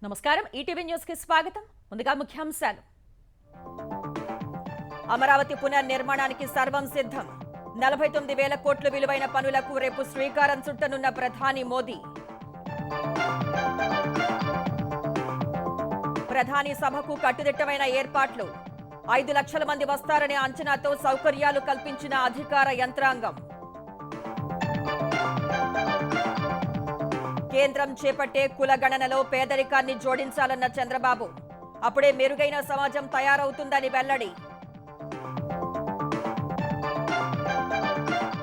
నమస్కారం ETV news కి స్వాగతం. ముందుగా ముఖ్యాంశాలు. అమరావతి పునర్నిర్మాణానికి సర్వం సిద్ధం. 49,000 కోట్ల విలువైన పనులకు రేపు శ్రీకారం చుట్టనున్న ప్రధాని మోదీ. ప్రధాని సభకు కట్టుదిట్టమైన ఏర్పాట్లు. 5 లక్షల మంది వస్తారనే అంచనాతో సౌకర్యాలు కల్పించిన అధికార యంత్రాంగం. కేంద్రం చేపట్టే కులగణనలో పేదరికాన్ని జోడించాలన్న చంద్రబాబు. అప్పుడే మెరుగైన సమాజం తయారవుతుందని వెల్లడి.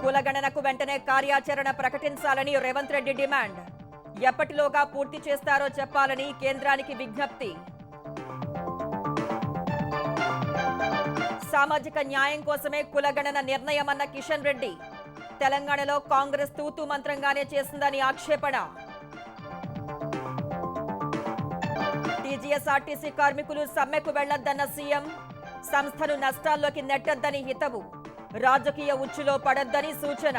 కులగణనకు వెంటనే కార్యాచరణ ప్రకటించాలని రేవంత్ రెడ్డి డిమాండ్. ఎప్పటిలోగా పూర్తి చేస్తారో చెప్పాలని కేంద్రానికి విజ్ఞప్తి. సామాజిక న్యాయం కోసమే కులగణన నిర్ణయమన్న కిషన్ రెడ్డి. తెలంగాణలో కాంగ్రెస్ తూతూ మంత్రంగానే చేసిందని ఆక్షేపణ. టీజీఎస్ఆర్టీసీ కార్మికులు సమ్మెకు వెళ్లొద్దన్న సీఎం. సంస్థను నష్టాల్లోకి నెట్టొద్దని హితవు. రాజకీయ ఉచ్చులో పడొద్దని సూచన.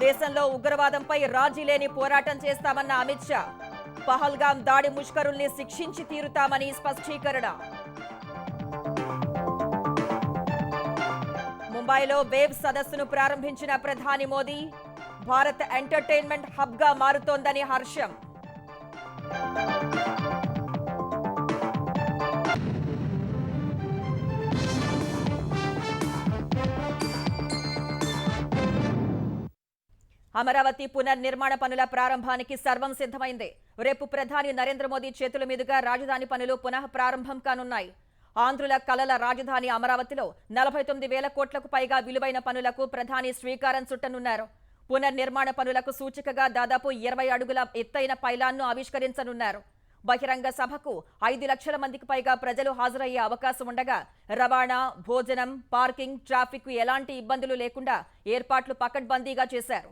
దేశంలో ఉగ్రవాదంపై రాజీ లేని పోరాటం చేస్తామన్న అమిత్ షా. పహల్గాం దాడి ముష్కరుల్ని శిక్షించి తీరుతామని స్పష్టీకరణ. ముంబైలో వేవ్ సదస్సును ప్రారంభించిన ప్రధాని మోదీ. భారత్ ఎంటర్టైన్మెంట్ హబ్ గా మారుతోందని హర్షం. అమరావతి పునర్నిర్మాణ పనుల ప్రారంభానికి సర్వం సిద్ధమైంది. రేపు ప్రధాని నరేంద్ర మోదీ చేతుల మీదుగా రాజధాని పనులు పునః ప్రారంభం కానున్నాయి. ఆంధ్రుల కలల రాజధాని అమరావతిలో 49,000 కోట్లకు పైగా విలువైన పనులకు ప్రధాని శ్రీకారం చుట్టనున్నారు. పునర్నిర్మాణ పనులకు సూచికగా దాదాపు 20 అడుగుల ఎత్తైన పైలాన్ను ఆవిష్కరించనున్నారు. బహిరంగ సభకు 5 లక్షల మందికి పైగా ప్రజలు హాజరయ్యే అవకాశం ఉండగా రవాణా, భోజనం, పార్కింగ్, ట్రాఫిక్ ఎలాంటి ఇబ్బందులు లేకుండా ఏర్పాట్లు పకడ్బందీగా చేశారు.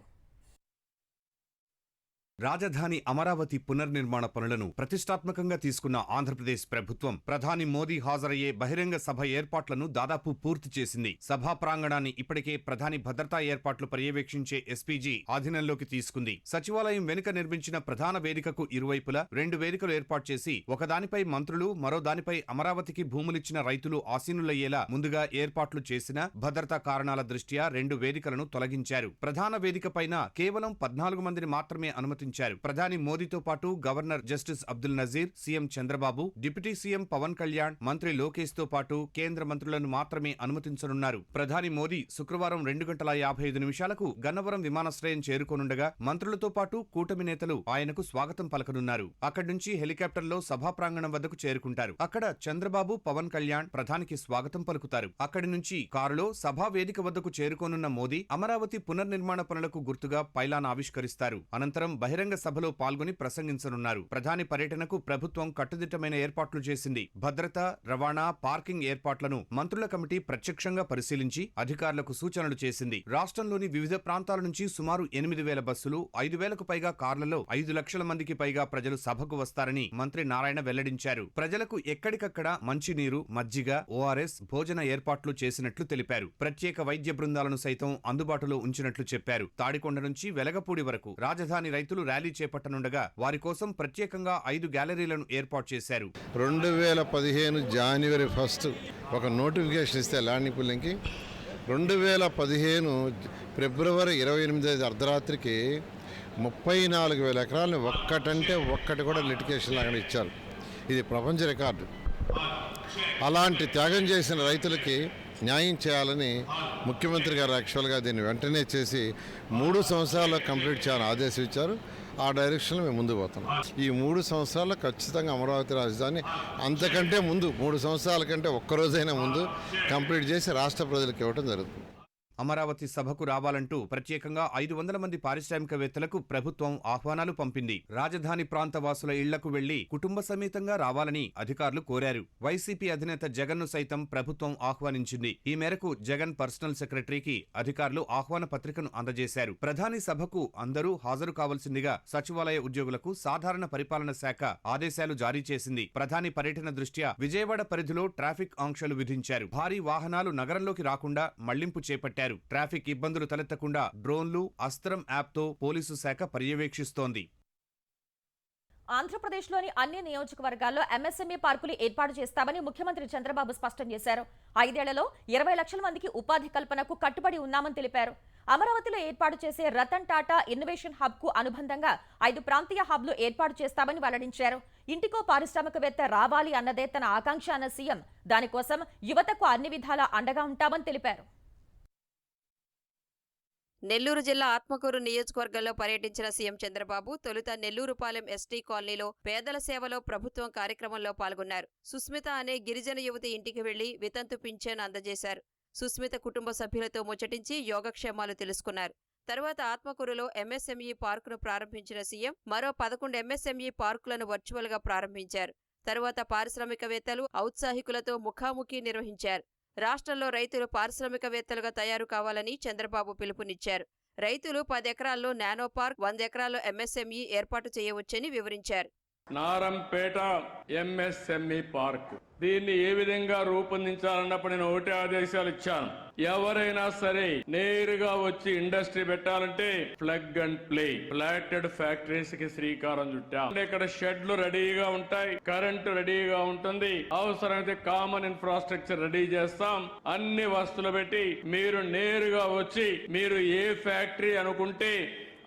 రాజధాని అమరావతి పునర్నిర్మాణ పనులను ప్రతిష్టాత్మకంగా తీసుకున్న ఆంధ్రప్రదేశ్ ప్రభుత్వం ప్రధాని మోదీ హాజరయ్యే బహిరంగ సభ ఏర్పాట్లను దాదాపు పూర్తి చేసింది. సభా ప్రాంగణాన్ని ఇప్పటికే ప్రధాని భద్రతా ఏర్పాట్లు పర్యవేక్షించే ఎస్పీజీ ఆధీనంలోకి తీసుకుంది. సచివాలయం వెనుక నిర్మించిన ప్రధాన వేదికకు ఇరువైపులా 2 వేదికలు ఏర్పాటు చేసి ఒకదానిపై మంత్రులు, మరో దానిపై అమరావతికి భూములిచ్చిన రైతులు ఆసీనులయ్యేలా ముందుగా ఏర్పాట్లు చేసిన భద్రతా కారణాల దృష్ట్యా 2 వేదికలను తొలగించారు. ప్రధాన వేదిక పైన కేవలం 14 మందిని మాత్రమే అనుమతించారు. ప్రధాని మోదీతో పాటు governor justice Abdul Nazir, CM Chandrababu, deputy CM Pawan Kalyan, మంత్రి లోకేష్ తో పాటు కేంద్ర మంత్రులను మాత్రమే అనుమతించనున్నారు. ప్రధాని మోదీ శుక్రవారం 2:55 గన్నవరం విమానాశ్రయం చేరుకోనుండగా మంత్రులతో పాటు కూటమి నేతలు ఆయనకు స్వాగతం పలకనున్నారు. అక్కడి నుంచి హెలికాప్టర్లో సభా ప్రాంగణం వద్దకు చేరుకుంటారు. అక్కడ చంద్రబాబు, పవన్ కళ్యాణ్ ప్రధానికి స్వాగతం పలుకుతారు. అక్కడి నుంచి కారులో సభా వేదిక వద్దకు చేరుకోనున్న మోదీ అమరావతి పునర్నిర్మాణ పనులకు గుర్తుగా పైలాన్ ఆవిష్కరిస్తారు. అనంతరం బహిరంగ సభలో పాల్గొని ప్రసంగించనున్నారు. ప్రధాని పర్యటనకు ప్రభుత్వం కట్టుదిట్టమైన ఏర్పాట్లు చేసింది. భద్రత, రవాణా, పార్కింగ్ ఏర్పాట్లను మంత్రుల కమిటీ ప్రత్యక్షంగా పరిశీలించి అధికారులకు సూచనలు చేసింది. రాష్ట్రంలోని వివిధ ప్రాంతాల నుంచి సుమారు 8,000 బస్సులు, 5,000కు పైగా కార్లలో 5 లక్షల మందికి పైగా ప్రజలు సభకు వస్తారని మంత్రి నారాయణ వెల్లడించారు. ప్రజలకు ఎక్కడికక్కడ మంచినీరు, మజ్జిగ, ఓఆర్ఎస్, భోజన ఏర్పాట్లు చేసినట్లు తెలిపారు. ప్రత్యేక వైద్య బృందాలను సైతం అందుబాటులో ఉంచినట్లు చెప్పారు. తాడికొండ నుంచి వెలగపూడి వరకు రాజధాని రైతులు ర్యాలీ చేపట్టనుండగా వారి కోసం ప్రత్యేకంగా 5 గ్యాలరీలను ఏర్పాటు చేశారు. 2015 జనవరి 1 ఒక నోటిఫికేషన్ ఇస్తే ల్యాండ్ పుల్లింగ్కి, 2015 ఫిబ్రవరి 28 అర్ధరాత్రికి 34,000 ఎకరాలని ఒక్కటంటే ఒక్కటి కూడా లిటిగేషన్ లాగా ఇచ్చారు. ఇది ప్రపంచ రికార్డు. అలాంటి త్యాగం చేసిన రైతులకి న్యాయం చేయాలని ముఖ్యమంత్రి గారు యాక్చువల్గా దీన్ని వెంటనే చేసి 3 సంవత్సరాల్లో కంప్లీట్ చేయాలని ఆదేశించారు. ఆ డైరెక్షన్లో మేము ముందుకు పోతున్నాం. ఈ 3 సంవత్సరాల్లో ఖచ్చితంగా అమరావతి రాజధాని అంతకంటే ముందు 3 సంవత్సరాల కంటే ఒక్కరోజైనా ముందు కంప్లీట్ చేసి రాష్ట్ర ప్రజలకు ఇవ్వడం జరుగుతుంది. అమరావతి సభకు రావాలంటూ ప్రత్యేకంగా 500 మంది పారిశ్రామికవేత్తలకు ప్రభుత్వం ఆహ్వానాలు పంపింది. రాజధాని ప్రాంత వాసుల ఇళ్లకు వెళ్లి కుటుంబ సమేతంగా రావాలని అధికారులు కోరారు. వైసీపీ అధినేత జగన్ ను సైతం ప్రభుత్వం ఆహ్వానించింది. ఈ మేరకు జగన్ పర్సనల్ సెక్రటరీకి అధికారులు ఆహ్వాన పత్రికను అందజేశారు. ప్రధాని సభకు అందరూ హాజరు కావాల్సిందిగా సచివాలయ ఉద్యోగులకు సాధారణ పరిపాలన శాఖ ఆదేశాలు జారీ చేసింది. ప్రధాని పర్యటన దృష్ట్యా విజయవాడ పరిధిలో ట్రాఫిక్ ఆంక్షలు విధించారు. భారీ వాహనాలు నగరంలోకి రాకుండా మళ్లింపు చేపట్టారు. ట్రాఫిక్ ఇబ్బందులు తలెత్తకుండా డ్రోన్లు, అస్త్రం యాప్తో పోలీసు శాఖ పర్యవేక్షిస్తోంది. ఆంధ్రప్రదేశ్లోని అన్ని నియోజకవర్గాల్లో ఎంఎస్ఎంఈ పార్కులు ఏర్పాటు చేస్తామని ముఖ్యమంత్రి చంద్రబాబు స్పష్టం చేశారు. 5 ఏళ్లలో 20 లక్షల మందికి ఉపాధి కల్పనకు కట్టుబడి ఉన్నామని తెలిపారు. అమరావతిలో ఏర్పాటు చేసే రతన్ టాటా ఇన్నోవేషన్ హబ్ కు అనుబంధంగా 5 ప్రాంతీయ హబ్లు ఏర్పాటు చేస్తామని వెల్లడించారు. ఇంటికో పారిశ్రామికవేత్త రావాలి అన్నదే తన ఆకాంక్ష అన్న సీఎం దానికోసం యువతకు అన్ని విధాలా అండగా ఉంటామని తెలిపారు. నెల్లూరు జిల్లా ఆత్మకూరు నియోజకవర్గంలో పర్యటించిన సీఎం చంద్రబాబు తొలుత నెల్లూరుపాలెం ఎస్టీ కాలనీలో పేదల సేవలో ప్రభుత్వం కార్యక్రమంలో పాల్గొన్నారు. సుస్మిత అనే గిరిజన యువతి ఇంటికి వెళ్లి వితంతు పింఛన్ అందజేశారు. సుస్మిత కుటుంబ సభ్యులతో ముచ్చటించి యోగక్షేమాలు తెలుసుకున్నారు. తర్వాత ఆత్మకూరులో ఎంఎస్ఎంఈ పార్కును ప్రారంభించిన సీఎం మరో 11 ఎంఎస్ఎంఈ పార్కులను వర్చువల్గా ప్రారంభించారు. తర్వాత పారిశ్రామికవేత్తలు, ఔత్సాహికులతో ముఖాముఖి నిర్వహించారు. రాష్ట్రంలో రైతులు పారిశ్రామికవేత్తలుగా తయారు కావాలని చంద్రబాబు పిలుపునిచ్చారు. రైతులు 10 ఎకరాల్లో నానో పార్క్, 100 ఎకరాల్లో ఎంఎస్ఎంఈ ఏర్పాటు చేయవచ్చని వివరించారు. నారంపేట ఎంఎస్ఎంఈ పార్క్ దీన్ని ఏ విధంగా రూపొందించాలన్నప్పుడు నేను ఒకటే ఆదేశాలు ఇచ్చాను. ఎవరైనా సరే నేరుగా వచ్చి ఇండస్ట్రీ పెట్టాలంటే plug and play flatted factories కి శ్రీకారం చుట్టాం. ఇక్కడ షెడ్లు రెడీగా ఉంటాయి, కరెంటు రెడీగా ఉంటుంది, అవసరమైతే కామన్ ఇన్ఫ్రాస్ట్రక్చర్ రెడీ చేస్తాం. అన్ని వస్తువులు పెట్టి మీరు నేరుగా వచ్చి మీరు ఏ ఫ్యాక్టరీ అనుకుంటే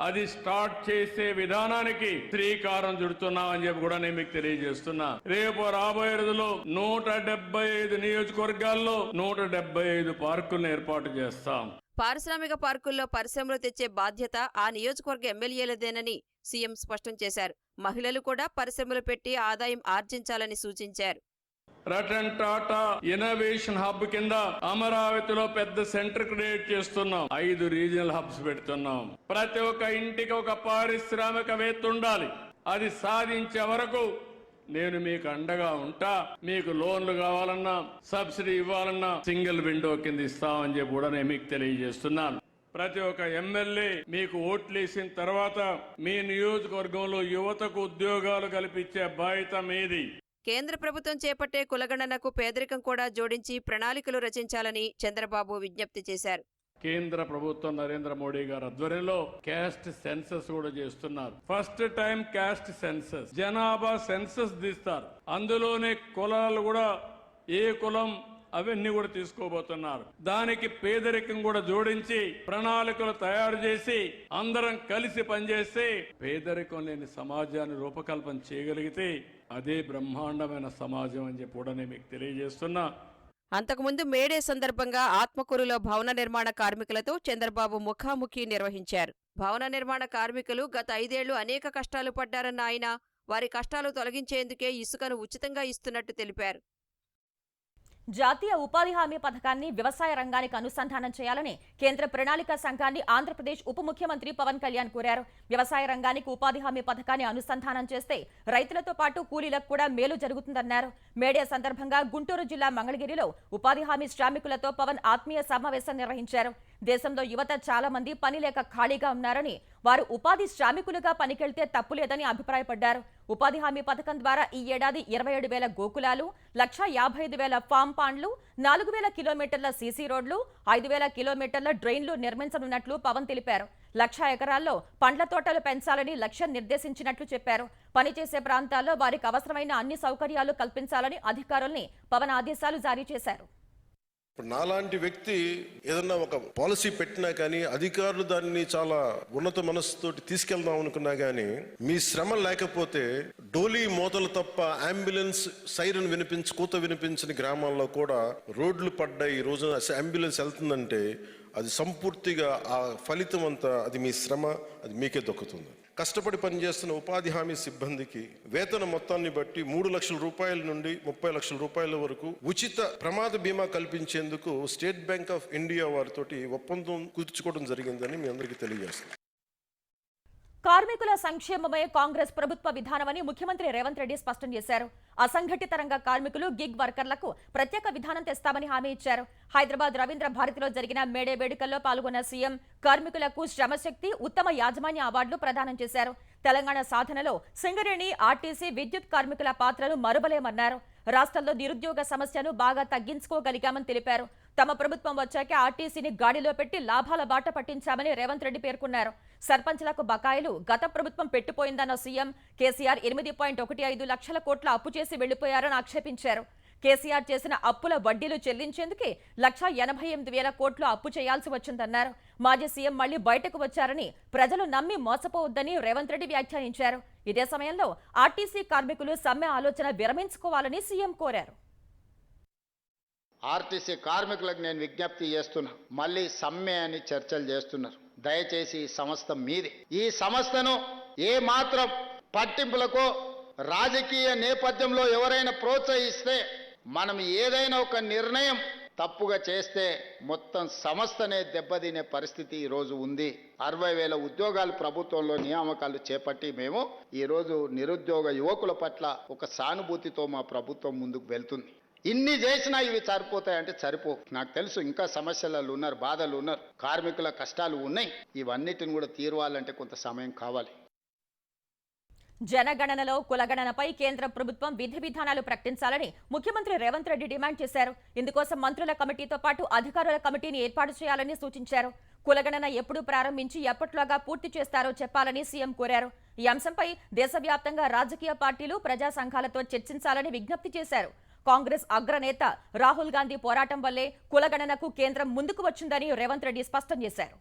అది స్టార్ట్ చేసే విధానానికి శ్రీకారం చుడుతున్నామని చెప్పి కూడా నేను మీకు తెలియజేస్తున్నా. రేపు రాబోయే రోజుల్లో 175 నియోజకవర్గాల్లో 175 పార్కులను ఏర్పాటు చేస్తాం. పారిశ్రామిక పార్కుల్లో పరిశ్రమలు తెచ్చే బాధ్యత ఆ నియోజకవర్గ ఎమ్మెల్యేలదేనని సీఎం స్పష్టం చేశారు. మహిళలు కూడా పరిశ్రమలు పెట్టి ఆదాయం ఆర్జించాలని సూచించారు. రతన్ టాటా ఇన్నోవేషన్ హబ్ కింద అమరావతిలో పెద్ద సెంటర్ క్రియేట్ చేస్తున్నాం. 5 రీజనల్ హబ్స్ పెడుతున్నాం. ప్రతి ఒక్క ఇంటికి ఒక పారిశ్రామికవేత్త ఉండాలి. అది సాధించే వరకు నేను మీకు అండగా ఉంటా. మీకు లోన్లు కావాలన్నా, సబ్సిడీ ఇవ్వాలన్నా సింగిల్ విండో కింద ఇస్తామని చెప్పి కూడా నేను మీకు తెలియజేస్తున్నాను. ప్రతి ఒక్క ఎమ్మెల్యే మీకు ఓట్లేసిన తర్వాత మీ నియోజకవర్గంలో యువతకు ఉద్యోగాలు కల్పించే బాధ్యత మీది. కేంద్ర ప్రభుత్వం చేపట్టే కులగణనకు పేదరికం కూడా జోడించి ప్రణాళికలు రచించాలని చంద్రబాబు విజ్ఞప్తి చేశారు. కేంద్ర ప్రభుత్వం నరేంద్ర మోడీ గారి ఆధ్వర్యంలో క్యాస్ట్ సెన్సస్ కూడా చేస్తున్నారు. ఫస్ట్ టైం క్యాస్ట్ సెన్సస్, జనాభా సెన్సస్ తీస్తారు. అందులోనే కులాలు కూడా ఏ కులం అవన్నీ కూడా తీసుకోబోతున్నారు. దానికి పేదరికం కూడా జోడించి ప్రణాళికలు తయారు చేసి అందరం కలిసి పనిచేస్తే పేదరికం లేని సమాజాన్ని రూపకల్పన చేయగలిగితే అదే బ్రహ్మాండమైన సమాజం అని చెప్పి కూడా నేను మీకు తెలియజేస్తున్నా. అంతకుముందు మేడే సందర్భంగా ఆత్మకూరులో భవన నిర్మాణ కార్మికులతో చంద్రబాబు ముఖాముఖి నిర్వహించారు. భవన నిర్మాణ కార్మికులు గత 5 ఏళ్లు అనేక కష్టాలు పడ్డారన్న ఆయన వారి కష్టాలు తొలగించేందుకే ఇసుకను ఉచితంగా ఇస్తున్నట్టు తెలిపారు. జాతీయ ఉపాధి హామీ పథకాన్ని వ్యవసాయ రంగానికి అనుసంధానం చేయాలని కేంద్ర ప్రణాళిక సంఘాన్ని ఆంధ్రప్రదేశ్ ఉప ముఖ్యమంత్రి పవన్ కళ్యాణ్ కోరారు. వ్యవసాయ రంగానికి ఉపాధి హామీ పథకాన్ని అనుసంధానం చేస్తే రైతులతో పాటు కూలీలకు కూడా మేలు జరుగుతుందన్నారు. మేడే సందర్భంగా గుంటూరు జిల్లా మంగళగిరిలో ఉపాధి హామీ శ్రామికులతో పవన్ ఆత్మీయ సమావేశం నిర్వహించారు. దేశంలో యువత చాలా మంది పని లేక ఖాళీగా ఉన్నారని, వారు ఉపాధి శ్రామికులుగా పనికెళ్తే తప్పులేదని అభిప్రాయపడ్డారు. ఉపాధి హామీ పథకం ద్వారా ఈ ఏడాది 27,000 గోకులాలు, 1,55,000 ఫామ్ పాండ్లు, 4,000 కిలోమీటర్ల సీసీ రోడ్లు, 5,000 కిలోమీటర్ల డ్రైన్లు నిర్మించనున్నట్లు పవన్ తెలిపారు. 1,00,000 ఎకరాల్లో పండ్ల తోటలు పెంచాలని లక్ష్యం నిర్దేశించినట్లు చెప్పారు. పనిచేసే ప్రాంతాల్లో వారికి అవసరమైన అన్ని సౌకర్యాలు కల్పించాలని అధికారుల్ని పవన్ ఆదేశాలు జారీ చేశారు. నాలాంటి వ్యక్తి ఏదన్నా ఒక పాలసీ పెట్టినా కానీ అధికారులు దాన్ని చాలా ఉన్నత మనస్సుతోటి తీసుకెళ్దాం అనుకున్నా కానీ మీ శ్రమ లేకపోతే డోలీ మోతలు తప్ప అంబులెన్స్ సైరన్ కూత వినిపించని గ్రామాల్లో కూడా రోడ్లు పడ్డాయి. ఈ రోజున అంబులెన్స్ వెళ్తుందంటే అది సంపూర్తిగా ఆ ఫలితం అంతా అది మీ శ్రమ, అది మీకే దొక్కుతుంది. కష్టపడి పనిచేస్తున్న ఉపాధి హామీ సిబ్బందికి వేతన మొత్తాన్ని బట్టి 3 లక్షల రూపాయల నుండి 30 లక్షల రూపాయల వరకు ఉచిత ప్రమాద బీమా కల్పించేందుకు స్టేట్ బ్యాంక్ ఆఫ్ ఇండియా వారితోటి ఒప్పందం కుదుర్చుకోవడం జరిగిందని మీ అందరికీ తెలియజేస్తున్నాను. కార్మికుల సంక్షేమమే కాంగ్రెస్ ప్రభుత్వ విధానమని ముఖ్యమంత్రి రేవంత్ రెడ్డి స్పష్టం చేశారు. అసంఘటిత రంగ కార్మికులు, గిగ్ వర్కర్లకు ప్రత్యేక విధానం తెస్తామని హామీ ఇచ్చారు. హైదరాబాద్ రవీంద్ర భారతిలో జరిగిన మేడే వేడుకల్లో పాల్గొన్న సీఎం కార్మికులకు శ్రమశక్తి, ఉత్తమ యాజమాన్య అవార్డులు ప్రదానం చేశారు. తెలంగాణ సాధనలో సింగరేణి, ఆర్టీసీ, విద్యుత్ కార్మికుల పాత్రను మరువలేమన్నారు. రాష్ట్రంలో నిరుద్యోగ సమస్యను బాగా తగ్గించుకోగలిగామని తెలిపారు. తమ ప్రభుత్వం వచ్చాక ఆర్టీసీని గాడిలో పెట్టి లాభాల బాట పట్టించామని రేవంత్ రెడ్డి పేర్కొన్నారు. సర్పంచ్లకు బకాయిలు గత ప్రభుత్వం పెట్టిపోయిందన్న సీఎం కేసీఆర్ 8.15 లక్షల కోట్ల అప్పు చేసి వెళ్లిపోయారని ఆక్షేపించారు. కేసీఆర్ చేసిన అప్పుల వడ్డీలు చెల్లించేందుకే 1,88,000 కోట్లు అప్పు చేయాల్సి వచ్చిందన్నారు. మాజీ సీఎం మళ్లీ బయటకు వచ్చారని ప్రజలు నమ్మి మోసపోవద్దని రేవంత్ రెడ్డి వ్యాఖ్యానించారు. ఇదే సమయంలో ఆర్టీసీ కార్మికులు సమ్మె ఆలోచన విరమించుకోవాలని సీఎం కోరారు. ఆర్టీసీ కార్మికులకు నేను విజ్ఞప్తి చేస్తున్నా, మళ్ళీ సమ్మె అని చర్చలు చేస్తున్నారు. దయచేసి ఈ సంస్థ మీది. ఈ సంస్థను ఏ మాత్రం పట్టింపులకో రాజకీయ నేపథ్యంలో ఎవరైనా ప్రోత్సహిస్తే, మనం ఏదైనా ఒక నిర్ణయం తప్పుగా చేస్తే మొత్తం సంస్థనే దెబ్బతినే పరిస్థితి ఈరోజు ఉంది. 60,000 ఉద్యోగాలు ప్రభుత్వంలో నియామకాలు చేపట్టి మేము ఈరోజు నిరుద్యోగ యువకుల పట్ల ఒక సానుభూతితో మా ప్రభుత్వం ముందుకు వెళ్తుంది. ఇన్ని చేసినా ఇవి సరిపోతాయంటే సరిపో. నాకు తెలుసు ఇంకా సమస్యలు ఉన్నారు, బాధలు ఉన్నారు, కార్మికుల కష్టాలు ఉన్నాయి. ఇవన్నిటిని కూడా తీర్వాలంటే కొంత సమయం కావాలి. జనగణనలో కులగణనపై కేంద్ర ప్రభుత్వం విధి విధానాలు ప్రకటించాలని ముఖ్యమంత్రి రేవంత్ రెడ్డి డిమాండ్ చేశారు. ఇందుకోసం మంత్రుల కమిటీతో పాటు అధికారుల కమిటీని ఏర్పాటు చేయాలని సూచించారు. కులగణన ఎప్పుడు ప్రారంభించి ఎప్పట్లోగా పూర్తి చేస్తారో చెప్పాలని సీఎం కోరారు. ఈ అంశంపై దేశవ్యాప్తంగా రాజకీయ పార్టీలు, ప్రజా సంఘాలతో చర్చించాలని విజ్ఞప్తి చేశారు. కాంగ్రెస్ అగ్రనేత రాహుల్ గాంధీ పోరాటం వల్లే కులగణనకు కేంద్రం ముందుకు వచ్చిందని రేవంత్ రెడ్డి స్పష్టం చేశారు.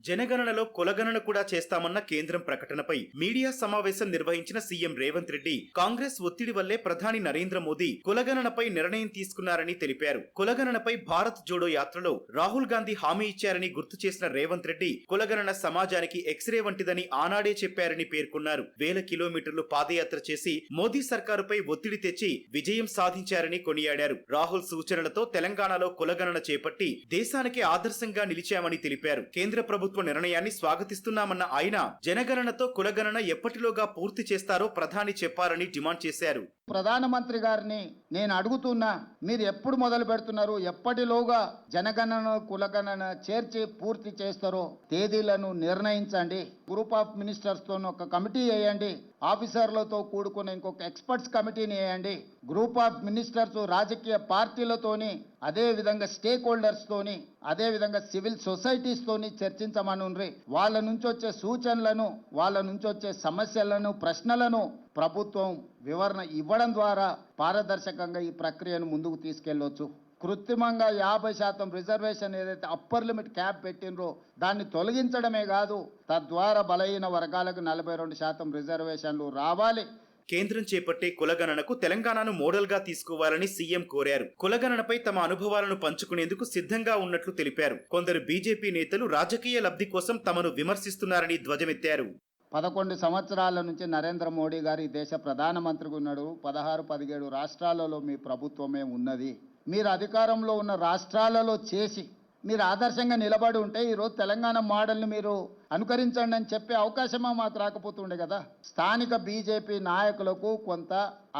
జనగణనలో కులగణన కూడా చేస్తామన్న కేంద్రం ప్రకటనపై మీడియా సమావేశం నిర్వహించిన సీఎం రేవంత్ రెడ్డి కాంగ్రెస్ ఒత్తిడి వల్లే ప్రధాని నరేంద్ర మోదీ కులగణనపై నిర్ణయం తీసుకున్నారని తెలిపారు. కులగణనపై భారత్ జోడో యాత్రలో రాహుల్ గాంధీ హామీ ఇచ్చారని గుర్తు చేసిన రేవంత్ రెడ్డి కులగణన సమాజానికి ఎక్స్రే వంటిదని ఆనాడే చెప్పారని పేర్కొన్నారు. 1000 కిలోమీటర్లు పాదయాత్ర చేసి మోదీ సర్కారుపై ఒత్తిడి తెచ్చి విజయం సాధించారని కొనియాడారు. రాహుల్ సూచనలతో తెలంగాణలో కులగణన చేపట్టి దేశానికి ఆదర్శంగా నిలిచామని తెలిపారు. కేంద్ర ప్రభుత్వ నిర్ణయాన్ని స్వాగతిస్తున్నామన్న ఆయన జనగణనతో కులగణన ఎప్పటిలోగా పూర్తి చేస్తారో ప్రధాని చెప్పాలని డిమాండ్ చేశారు. ప్రధానమంత్రి గారిని నేను అడుగుతున్నా, మీరు ఎప్పుడు మొదలు పెడుతున్నారు, ఎప్పటిలోగా జనగణన కులగణన చేర్చి పూర్తి చేస్తారో తేదీలను నిర్ణయించండి. గ్రూప్ ఆఫ్ మినిస్టర్స్ తో ఒక కమిటీ వేయండి, ఆఫీసర్లతో కూడుకున్న ఇంకొక ఎక్స్పర్ట్స్ కమిటీని వేయండి. గ్రూప్ ఆఫ్ మినిస్టర్స్ రాజకీయ పార్టీలతోని, అదే విధంగా స్టేక్ హోల్డర్స్ తోని, అదే విధంగా సివిల్ సొసైటీస్ తోని చర్చించమనుండ్రి. వాళ్ళ నుంచి వచ్చే సూచనలను, వాళ్ళ నుంచి వచ్చే సమస్యలను, ప్రశ్నలను ప్రభుత్వం వివరణ ఇవ్వడం ద్వారా పారదర్శకంగా ఈ ప్రక్రియను ముందుకు తీసుకెళ్లొచ్చు. కృత్రిమంగా 50% రిజర్వేషన్ ఏదైతే అప్పర్ లిమిట్ క్యాప్ పెట్టినరో దాన్ని తొలగించడమే కాదు, తద్వారా బలహీన వర్గాలకు 42% రిజర్వేషన్లు రావాలి. కేంద్రం చేపట్టే కులగణనకు తెలంగాణను మోడల్ గా తీసుకోవాలని సీఎం కోరారు. కులగణనపై తమ అనుభవాలను పంచుకునేందుకు సిద్ధంగా ఉన్నట్లు తెలిపారు. కొందరు బీజేపీ నేతలు రాజకీయ లబ్ధి కోసం తమను విమర్శిస్తున్నారని ధ్వజమెత్తారు. 11 సంవత్సరాల నుంచి నరేంద్ర మోడీ గారు ఈ దేశ ప్రధానమంత్రిగా ఉన్నాడు. 16-17 రాష్ట్రాలలో మీ ప్రభుత్వమే ఉన్నది. మీరు అధికారంలో ఉన్న రాష్ట్రాలలో చేసి మీరు ఆదర్శంగా నిలబడి ఉంటే ఈరోజు తెలంగాణ మోడల్ని మీరు అనుకరించండి అని చెప్పే అవకాశమా మాకు రాకపోతుండే కదా. స్థానిక బీజేపీ నాయకులకు కొంత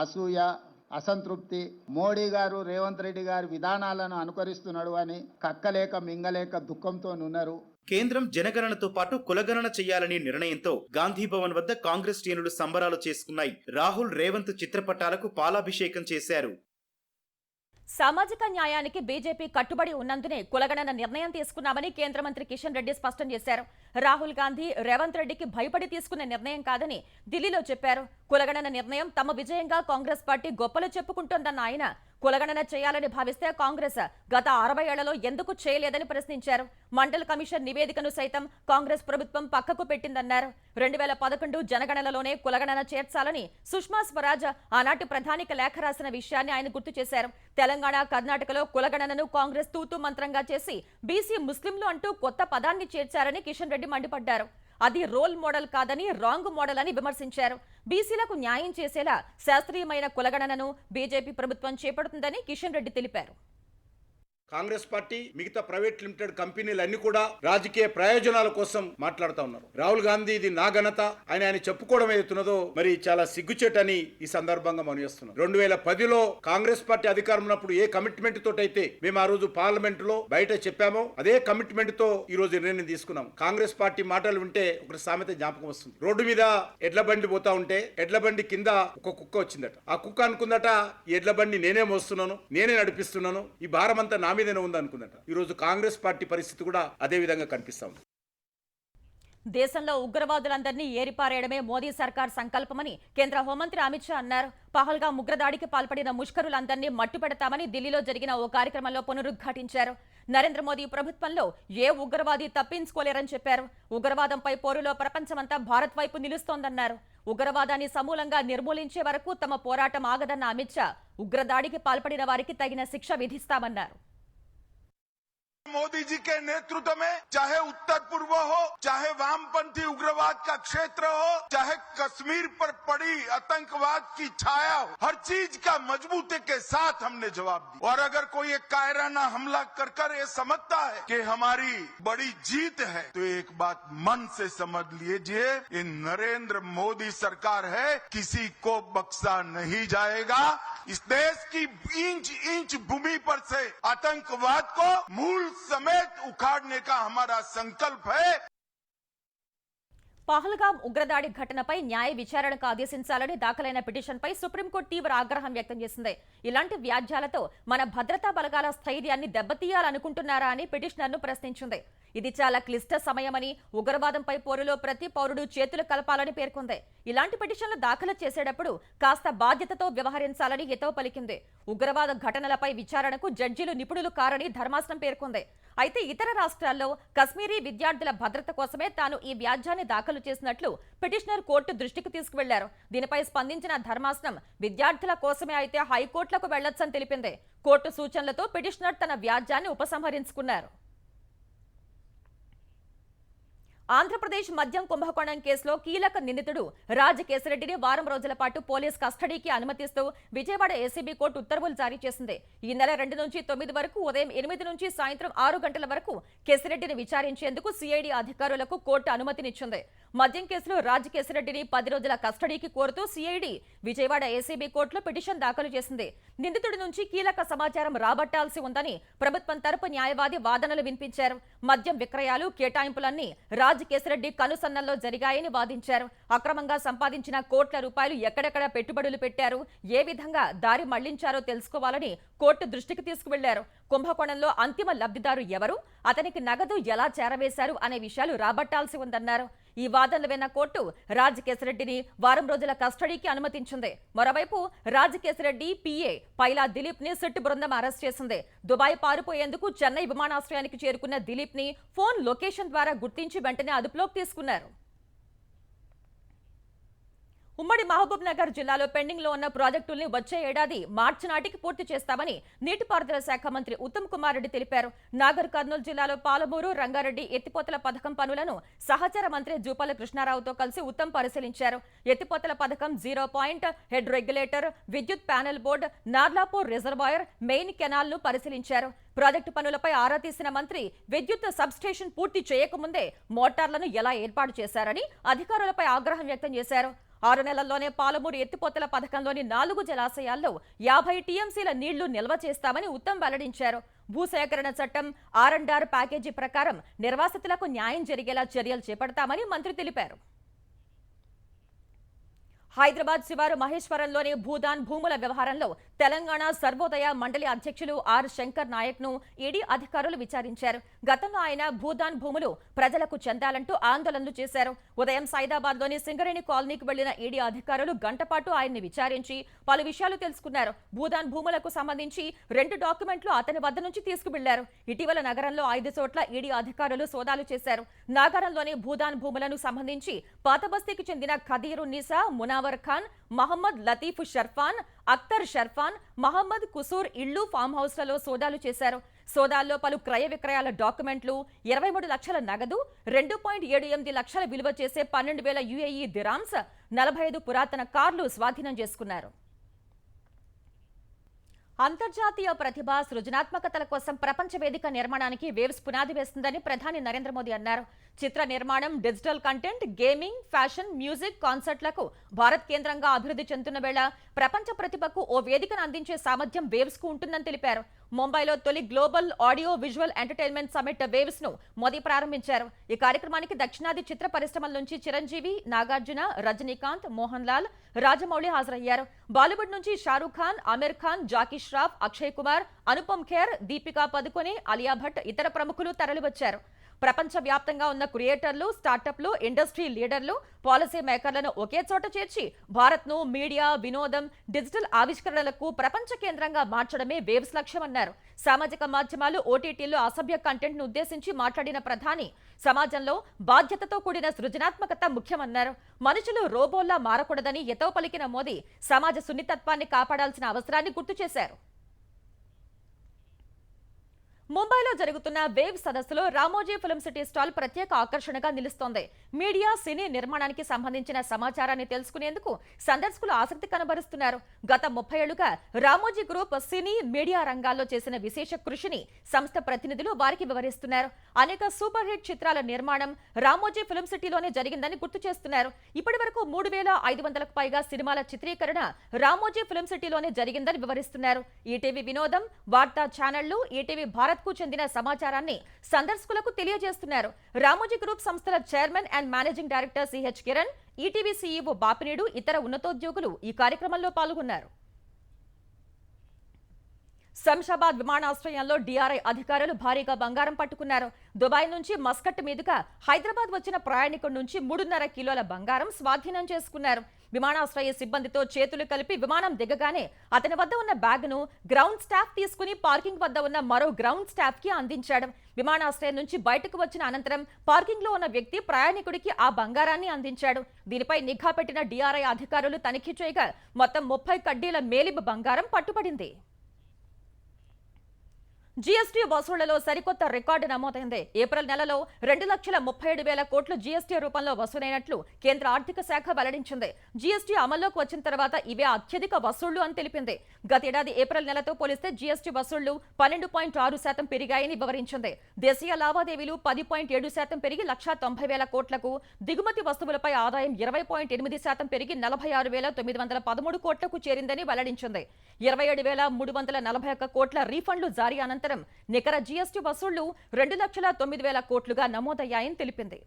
అసూయ, అసంతృప్తి, మోడీ గారు రేవంత్ రెడ్డి గారి విధానాలను అనుకరిస్తున్నాడు అని కక్కలేక మింగలేక దుఃఖంతో ఉన్నారు. కేంద్రం జనగణనతో పాటు కులగణన చేయాలనే నిర్ణయంతో గాంధీ భవన్ వద్ద కాంగ్రెస్ శ్రేణులు సంబరాలు చేసుకున్నాయి. రాహుల్, రేవంత్ చిత్రపటాలకు పాలాభిషేకం చేశారు. సామాజిక న్యాయానికి బీజేపీ కట్టుబడి ఉన్నందునే కులగణన నిర్ణయం తీసుకున్నామని కేంద్ర మంత్రి కిషన్ రెడ్డి స్పష్టం చేశారు. రాహుల్ గాంధీ, రేవంత్ రెడ్డికి భయపడి తీసుకున్న నిర్ణయం కాదని ఢిల్లీలో చెప్పారు. కులగణన నిర్ణయం తమ విజయంగా కాంగ్రెస్ పార్టీ గొప్పలు చెప్పుకుంటోందన్న ఆయన కులగణన చేయాలని భావిస్తే కాంగ్రెస్ గత 60 ఏళ్లలో ఎందుకు చేయలేదని ప్రశ్నించారు. మండల్ కమిషన్ నివేదికను సైతం కాంగ్రెస్ ప్రభుత్వం పక్కకు పెట్టిందన్నారు. 2011 జనగణనలోనే కులగణన చేర్చాలని సుష్మా స్వరాజ్ ఆనాటి ప్రధానికి లేఖ రాసిన విషయాన్ని ఆయన గుర్తు చేశారు. తెలంగాణ, కర్ణాటకలో కులగణనను కాంగ్రెస్ తూతూ మంత్రంగా చేసి బీసీ ముస్లింలు అంటూ కొత్త పదాన్ని చేర్చారని కిషన్ రెడ్డి మండిపడ్డారు. అది రోల్ మోడల్ కాదని, రాంగ్ మోడల్ అని విమర్శించారు. బీసీలకు న్యాయం చేసేలా శాస్త్రీయమైన కులగణనను బీజేపీ ప్రభుత్వం చేపడుతుందని కిషన్ రెడ్డి తెలిపారు. కాంగ్రెస్ పార్టీ మిగతా ప్రైవేట్ లిమిటెడ్ కంపెనీలన్నీ కూడా రాజకీయ ప్రయోజనాల కోసం మాట్లాడుతూ ఉన్నారు. రాహుల్ గాంధీ ఇది నా ఘనత ఆయన చెప్పుకోవడం ఏదైతున్నదో మరి చాలా సిగ్గుచేటని ఈ సందర్భంగా మనం చేస్తున్నాం. 2010లో కాంగ్రెస్ పార్టీ అధికారం ఉన్నప్పుడు ఏ కమిట్మెంట్ తోటైతే మేము ఆ రోజు పార్లమెంట్ లో బయట చెప్పామో అదే కమిట్మెంట్ తో ఈ రోజు నిర్ణయం తీసుకున్నాం. కాంగ్రెస్ పార్టీ మాటలు వింటే ఒక సామెత జ్ఞాపకం వస్తుంది. రోడ్డు మీద ఎడ్ల బండి పోతా ఉంటే ఎడ్ల బండి కింద ఒక కుక్క వచ్చిందట. ఆ కుక్క అనుకుందట ఈ ఎడ్ల బండి నేనే మోస్తున్నాను, నేనే నడిపిస్తున్నాను, ఈ భారం అంతా నా మీదనే ఉంది అనుకుందట. ఈ రోజు కాంగ్రెస్ పార్టీ పరిస్థితి కూడా అదే విధంగా కనిపిస్తా ఉంది. దేశంలో ఉగ్రవాదులందరినీ ఏరిపారేయడమే మోదీ సర్కార్ సంకల్పమని కేంద్ర హోంమంత్రి అమిత్ షా అన్నారు. పహల్గాం ఉగ్రదాడికి పాల్పడిన ముష్కరులందరినీ మట్టుపెడతామని ఢిల్లీలో జరిగిన ఓ కార్యక్రమంలో పునరుద్ఘాటించారు. నరేంద్ర మోదీ ప్రభుత్వంలో ఏ ఉగ్రవాది తప్పించుకోలేరని చెప్పారు. ఉగ్రవాదంపై పోరులో ప్రపంచమంతా భారత్ వైపు నిలుస్తోందన్నారు. ఉగ్రవాదాన్ని సమూలంగా నిర్మూలించే వరకు తమ పోరాటం ఆగదన్న అమిత్ షా ఉగ్రదాడికి పాల్పడిన వారికి తగిన శిక్ష విధిస్తామన్నారు. मोदी जी के नेतृत्व में चाहे उत्तर पूर्व हो, चाहे वामपंथी उग्रवाद का क्षेत्र हो, चाहे कश्मीर पर पड़ी आतंकवाद की छाया हो, हर चीज का मजबूती के साथ हमने जवाब दिया। और अगर कोई एक कायराना हमला कर ये समझता है कि हमारी बड़ी जीत है, तो एक बात मन से समझ लीजिए, ये नरेंद्र मोदी सरकार है, किसी को बख्शा नहीं जाएगा। इस देश की इंच इंच भूमि पर से आतंकवाद को मूल समेत उखाड़ने का हमारा संकल्प है। పహల్గాం ఉగ్రదాడి ఘటనపై న్యాయ విచారణకు ఆదేశించాలని దాఖలైన పిటిషన్పై సుప్రీంకోర్టు తీవ్ర ఆగ్రహం వ్యక్తం చేసింది. ఇలాంటి వ్యాజ్యాలతో మన భద్రతా బలగాల స్థైర్యాన్ని దెబ్బతీయాలనుకుంటున్నారా అని పిటిషనర్ను ప్రశ్నించింది. ఇది చాలా క్లిష్ట సమయమని, ఉగ్రవాదంపై పోరులో ప్రతి పౌరుడు చేతులు కలపాలని పేర్కొంది. ఇలాంటి పిటిషన్లు దాఖలు చేసేటప్పుడు కాస్త బాధ్యతతో వ్యవహరించాలని హితవు పలికింది. ఉగ్రవాద ఘటనలపై విచారణకు జడ్జీలు నిపుణులు కారని ధర్మాసనం పేర్కొంది. అయితే ఇతర రాష్ట్రాల్లో కశ్మీరీ విద్యార్థుల భద్రత కోసమే తాను ఈ వ్యాజ్యాన్ని దాఖలు చేసినట్లు పిటిషనర్ కోర్టు దృష్టికి తీసుకువెళ్లారు. దీనిపై స్పందించిన ధర్మాసనం విద్యార్థుల కోసమే అయితే హైకోర్టులకు వెళ్లొచ్చని తెలిపింది. కోర్టు సూచనలతో పిటిషనర్ తన వ్యాజ్యాన్ని ఉపసంహరించుకున్నారు. ఆంధ్రప్రదేశ్ మద్యం కుంభకోణం కేసులో కీలక నిందితుడు రాజ్ కేశిరెడ్డిని వారం రోజుల పాటు పోలీస్ కస్టడీకి అనుమతిస్తూ విజయవాడ ఏసీబీ కోర్టు ఉత్తర్వులు జారీ చేసింది. ఈ నెల 2 నుంచి 9 వరకు ఉదయం 8 నుంచి సాయంత్రం 6 గంటల వరకు కేశిరెడ్డిని విచారించేందుకు సిఐడి అధికారులకు కోర్టు అనుమతినిచ్చింది. మద్యం కేసులో రాజ్ కేశిరెడ్డిని 10 రోజుల కస్టడీకి కోరుతూ సిఐడి విజయవాడ ఏసీబీ కోర్టులో పిటిషన్ దాఖలు చేసింది. నిందితుడి నుంచి కీలక సమాచారం రాబట్టాల్సి ఉందని ప్రభుత్వం తరపు న్యాయవాది వాదనలు వినిపించారు. మద్యం విక్రయాలు, కేటాయింపులన్నీ రాజ్ కేశిరెడ్డి కనుసన్నల్లో జరిగాయని వాదించారు. అక్రమంగా సంపాదించిన కోట్ల రూపాయలు ఎక్కడెక్కడ పెట్టుబడులు పెట్టారు, ఏ విధంగా దారి మళ్లించారో తెలుసుకోవాలని కోర్టు దృష్టికి తీసుకువెళ్లారు. కుంభకోణంలో అంతిమ లబ్ధిదారు ఎవరు, అతనికి నగదు ఎలా చేరవేశారు అనే విషయాలు రాబట్టాల్సి ఉందన్నారు. ఈ వాదనలు విన్న కోర్టు రాజ్ కేశిరెడ్డిని వారం రోజుల కస్టడీకి అనుమతించింది. మరోవైపు రాజ్ కేశిరెడ్డి పిఏ పైలా దిలీప్ ని సిట్ బృందం అరెస్ట్ చేసింది. దుబాయ్ పారిపోయేందుకు చెన్నై విమానాశ్రయానికి చేరుకున్న దిలీప్ ని ఫోన్ లొకేషన్ ద్వారా గుర్తించి వెంటనే అదుపులోకి తీసుకున్నారు. ఉమ్మడి మహబూబ్ నగర్ జిల్లాలో పెండింగ్ లో ఉన్న ప్రాజెక్టుల్ని వచ్చే ఏడాది మార్చి నాటికి పూర్తి చేస్తామని నీటిపారుదల శాఖ మంత్రి ఉత్తమ్ కుమార్ రెడ్డి తెలిపారు. నాగర్ కర్నూలు జిల్లాలో పాలమూరు, రంగారెడ్డి ఎత్తిపోతల పథకం పనులను సహచర మంత్రి జూపల్లి కృష్ణారావుతో కలిసి ఉత్తమ్ పరిశీలించారు. ఎత్తిపోతల పథకం 0 పాయింట్, హెడ్ రెగ్యులేటర్, విద్యుత్ panel board, Narlapur reservoir, main canal ను పరిశీలించారు. ప్రాజెక్టు పనులపై ఆరా తీసిన మంత్రి విద్యుత్ సబ్స్టేషన్ పూర్తి చేయకముందే మోటార్లను ఎలా ఏర్పాటు చేశారని అధికారులపై ఆగ్రహం వ్యక్తం చేశారు. 6 నెలల్లోనే పాలమూరు ఎత్తిపోతల పథకంలోని 4 జలాశయాల్లో 50 టీఎంసీల నీళ్లు నిల్వ చేస్తామని ఉత్తమ్ వెల్లడించారు. భూసేకరణ చట్టం R&R ప్యాకేజీ ప్రకారం నిర్వాసితులకు న్యాయం జరిగేలా చర్యలు చేపడతామని మంత్రి తెలిపారు. హైదరాబాద్ శివారు మహేశ్వరంలోని భూదాన్ భూముల వ్యవహారంలో తెలంగాణ సర్వోదయ మండలి అధ్యక్షులు ఆర్ శంకర్ నాయక్ ను ఈడీ అధికారులు విచారించారు. గతంలో ఆయన భూదాన్ భూములు ప్రజలకు చెందాలంటూ ఆందోళనలు చేశారు. ఉదయం సైదాబాద్ లోని సింగరేణి కాలనీకి వెళ్లిన ఈడీ అధికారులు గంటపాటు ఆయన్ని విచారించి పలు విషయాలు తెలుసుకున్నారు. భూదాన్ భూములకు సంబంధించి 2 డాక్యుమెంట్లు అతని వద్ద నుంచి తీసుకువెళ్లారు. ఇటీవల నగరంలో 5 చోట్ల ఈడీ అధికారులు సోదాలు చేశారు. నాగరంలోని భూదాన్ భూములను సంబంధించి పాతబస్తీకి చెందిన ఖదీరు నిసా, మునావర్ ఖాన్, మహమ్మద్ లతీఫ్ షర్ఫాన్, అఖ్తర్ షర్ఫాన్, మహమ్మద్ కుసూర్ ఇళ్లు, ఫామ్ హౌస్లలో సోదాలు చేశారు. సోదాల్లో పలు క్రయ విక్రయాల డాక్యుమెంట్లు, 23 లక్షల నగదు, 2.78 లక్షల విలువ చేసే 12,000 UAE దిరామ్స్, 45 పురాతన కార్లు స్వాధీనం చేసుకున్నారు. అంతర్జాతీయ ప్రతిభ సృజనాత్మకతల కోసం ప్రపంచ వేదిక నిర్మాణానికి వేవ్స్ పునాది వేస్తుందని ప్రధాని నరేంద్ర మోదీ అన్నారు. చిత్ర నిర్మాణం, digital content, gaming, fashion, music, కాన్సర్ట్లకు భారత్ కేంద్రంగా అభివృద్ధి చెందుతున్న వేళ ప్రపంచ ప్రతిభకు ఓ వేదికను అందించే సామర్థ్యం వేవ్స్ కు ఉంటుందని తెలిపారు. ముంబైలో తొలి global audio visual entertainment summit waves ను మోదీ ప్రారంభించారు. ఈ కార్యక్రమానికి దక్షిణాది చిత్ర పరిశ్రమల నుంచి చిరంజీవి, నాగార్జున, రజనీకాంత్, మోహన్ లాల్, రాజమౌళి హాజరయ్యారు. బాలీవుడ్ నుంచి షారూక్ ఖాన్, ఆమిర్ ఖాన్, జాకీ ష్రాఫ్, అక్షయ్ కుమార్, అనుపమ్ ఖేర్, దీపికా పదుకొనె, అలియా భట్, ఇతర ప్రముఖులు తరలివచ్చారు. ప్రపంచ వ్యాప్తంగా ఉన్న క్రియేటర్లు, స్టార్టప్లు, ఇండస్ట్రీ లీడర్లు, పాలసీ మేకర్లను ఒకే చోట చేర్చి భారత్ను మీడియా, వినోదం, డిజిటల్ ఆవిష్కరణలకు ప్రపంచ కేంద్రంగా మార్చడమే వేవ్స్ లక్ష్యమన్నారు. సామాజిక మాధ్యమాలు, ఓటీటీల్లో అసభ్య కంటెంట్ ను ఉద్దేశించి మాట్లాడిన ప్రధాని సమాజంలో బాధ్యతతో కూడిన సృజనాత్మకత ముఖ్యమన్నారు. మనుషులు రోబోల్లా మారకూడదని ఎతో పలికిన మోదీ సమాజ సున్నితత్వాన్ని కాపాడాల్సిన అవసరాన్ని గుర్తు చేశారు. ముంబైలో జరుగుతున్న వేవ్ సదస్సులో రామోజీ ఫిల్మ్ సిటీ స్టాల్ ప్రత్యేక ఆకర్షణగా నిలుస్తోంది. మీడియా, సినీ నిర్మాణానికి సంబంధించిన సమాచారాన్ని తెలుసుకునేందుకు సందర్శకులు ఆసక్తి కనబరుస్తున్నారు. గత 30 ఏళ్లుగా రామోజీ గ్రూప్ సినీ, మీడియా రంగాల్లో చేసిన విశేష కృషిని సంస్థ ప్రతినిధులు వారికి వివరిస్తున్నారు. అనేక సూపర్ హిట్ చిత్రాల నిర్మాణం రామోజీ ఫిల్మ్ సిటీలోనే జరిగిందని గుర్తు చేస్తున్నారు. ఇప్పటి వరకు 3500కు పైగా సినిమాల చిత్రీకరణ రామోజీ ఫిల్మ్ సిటీలోనే జరిగిందని వివరిస్తున్నారు. ఈటీవీ వినోదం, వార్తా ఛానళ్లు, ఈటీవీ భారత్ కు చెందిన సమాచారాన్ని సందర్శకులకు తెలియజేస్తున్నారు. రామోజీ గ్రూప్ సంస్థల chairman and managing director CH Kiran, ETV CEO Bapineedu, ఇతర ఉన్నతోద్యోగులు ఈ కార్యక్రమంలో పాల్గొన్నారు. శంషాబాద్ విమానాశ్రయంలో డీఆర్ఐ అధికారులు భారీగా బంగారం పట్టుకున్నారు. దుబాయ్ నుంచి మస్కట్ మీదుగా హైదరాబాద్ వచ్చిన ప్రయాణికుడి నుంచి 3.5 కిలోల బంగారం స్వాధీనం చేసుకున్నారు. విమానాశ్రయ సిబ్బందితో చేతులు కలిపి విమానం దిగగానే అతని వద్ద ఉన్న బ్యాగ్ను గ్రౌండ్ స్టాఫ్ తీసుకుని పార్కింగ్ వద్ద ఉన్న మరో గ్రౌండ్ స్టాఫ్ కి అందించాడు. విమానాశ్రయం నుంచి బయటకు వచ్చిన అనంతరం పార్కింగ్ లో ఉన్న వ్యక్తి ప్రయాణికుడికి ఆ బంగారాన్ని అందించాడు. దీనిపై నిఘా పెట్టిన డీఆర్ఐ అధికారులు తనిఖీ చేయగా మొత్తం 30 కడ్డీల మేలిమి బంగారం పట్టుబడింది. జీఎస్టీ వసూళ్లలో సరికొత్త రికార్డు నమోదైంది. ఏప్రిల్ నెలలో 2,37,000 కోట్లు జీఎస్టీ రూపంలో వసూలైనట్లు కేంద్ర ఆర్థిక శాఖ వెల్లడించింది. జీఎస్టీ అమల్లోకి వచ్చిన తర్వాత ఇవే అత్యధిక వసూళ్లు అని తెలిపింది. గతేడాది ఏప్రిల్ నెలతో పోలిస్తే జీఎస్టీ వసూళ్లు 12.6% పెరిగాయని వివరించింది. దేశీయ లావాదేవీలు 10.7% పెరిగి 1,90,000 కోట్లకు, దిగుమతి వస్తువులపై ఆదాయం 20.8% పెరిగి 46,913 కోట్లకు చేరిందని వెల్లడించింది. 27,341 కోట్ల రీఫండ్లు జారీ అనంతరం నికర జీఎస్టీ వసూళ్లు 2,09,000 కోట్లుగా నమోదయ్యాయని తెలిపింది.